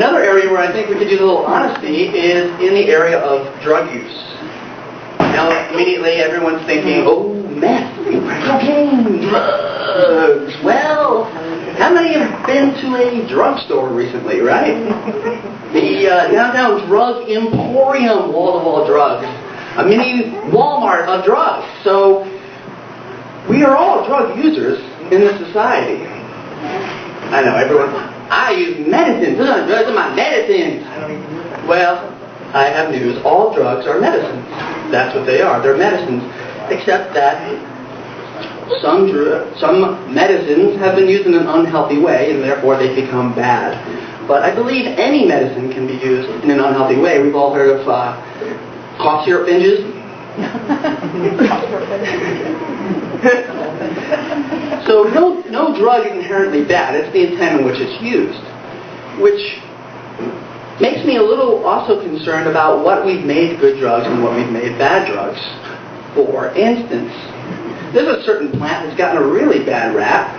Another area where I think we could use a little honesty is in the area of drug use. Now, immediately everyone's thinking, oh, meth, cocaine, drugs. Well, how many have been to a drugstore recently, right? The downtown drug emporium, wall-to-wall drugs. A mini Walmart of drugs. So, we are all drug users in this society. I know, everyone, I use medicine. Drugs are my medicine. Well, I have news. All drugs are medicines. That's what they are. They're medicines. Except that some medicines have been used in an unhealthy way, and therefore they become bad. But I believe any medicine can be used in an unhealthy way. We've all heard of cough syrup binges. So no drug is inherently bad. It's the intent in which it's used. Which makes me a little also concerned about what we've made good drugs and what we've made bad drugs. For instance, there's a certain plant that's gotten a really bad rap.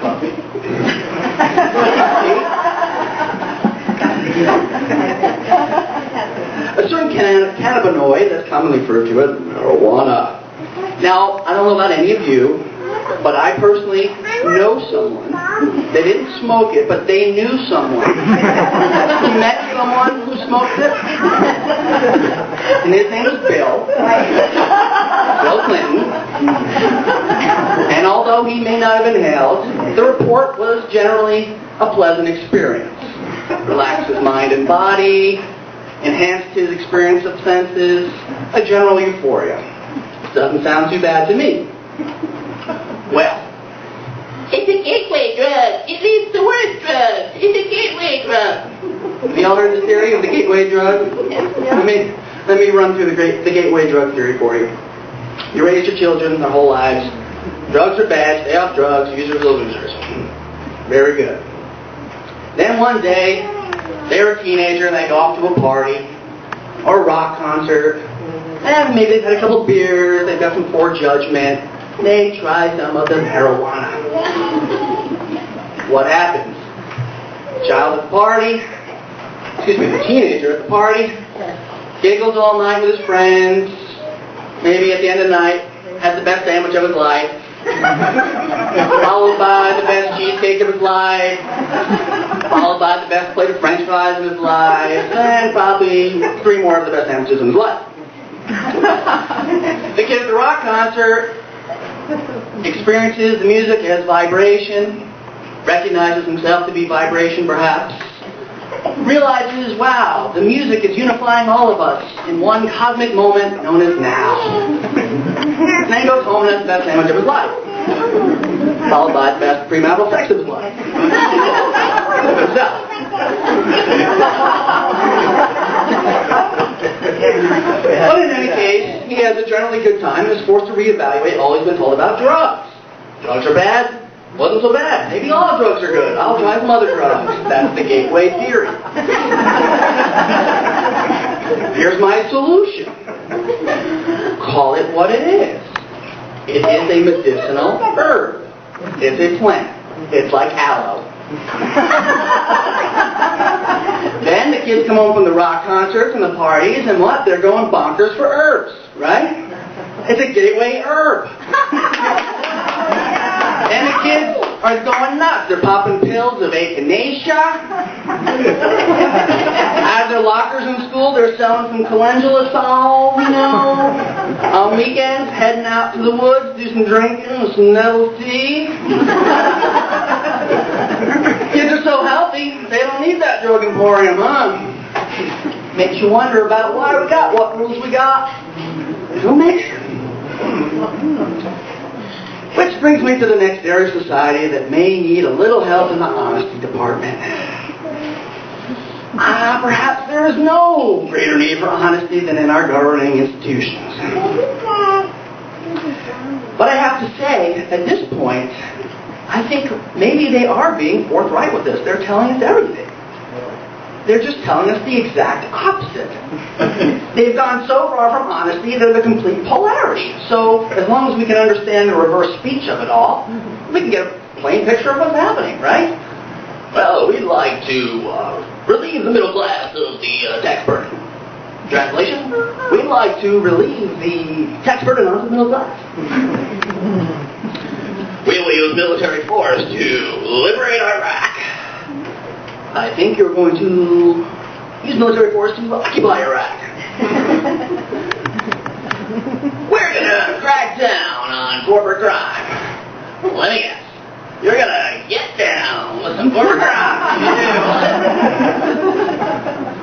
A certain cannabinoid that's commonly referred to as marijuana. Now, I don't know about any of you, but I personally know someone. They didn't smoke it, but they knew someone who met someone who smoked it. And his name was Bill. Bill Clinton. And although he may not have inhaled, the report was generally a pleasant experience. Relaxed his mind and body, enhanced his experience of senses, a general euphoria. Doesn't sound too bad to me. Well, it's a gateway drug. It leads to worse drugs. It's a gateway drug. Have you all heard the theory of the gateway drug? Let me run through the gateway drug theory for you. You raise your children their whole lives. Drugs are bad. Stay off drugs. Users are losers. Very good. Then one day, they're a teenager and they go off to a party or a rock concert. And maybe they've had a couple beers. They've got some poor judgment. They try some of the marijuana. What happens? The teenager at the party, giggles all night with his friends, maybe at the end of the night, has the best sandwich of his life, followed by the best cheesecake of his life, followed by the best plate of french fries of his life, and probably 3 more of the best sandwiches in his life. The kid at the rock concert experiences the music as vibration, recognizes himself to be vibration perhaps, realizes, wow, the music is unifying all of us in one cosmic moment known as now. And then he goes home and has the best sandwich of his life, followed by the best premarital sex of his life. But in any case, he has a generally good time and is forced to reevaluate all he's been told about drugs. Drugs are bad? Wasn't so bad. Maybe all drugs are good. I'll try some other drugs. That's the gateway theory. Here's my solution. Call it what it is. It is a medicinal herb. It's a plant. It's like aloe. Then the kids come home from the rock concerts and the parties, and what? They're going bonkers for herbs, right? It's a gateway herb. And the kids are going nuts. They're popping pills of echinacea. Out of their lockers in school, they're selling some calendula salve, On weekends, heading out to the woods, do some drinking with some Neville's tea. Kids are so healthy, they don't need that drug emporium, huh? Makes you wonder about why we got what rules we got. Who makes them? Which brings me to the next area of society that may need a little help in the honesty department. Perhaps there is no greater need for honesty than in our governing institutions. But I have to say, at this point, I think maybe they are being forthright with us. They're telling us everything. They're just telling us the exact opposite. They've gone so far from honesty, they're the complete polarity. So, as long as we can understand the reverse speech of it all, we can get a plain picture of what's happening, right? Well, we'd like to really relieve the middle class of the tax burden. Translation, we'd like to relieve the tax burden on the middle class. We will use military force to liberate Iraq. I think you're going to use military force to occupy Iraq. We're going to crack down on corporate crime. Let me guess. You're going to get down with some corporate crime.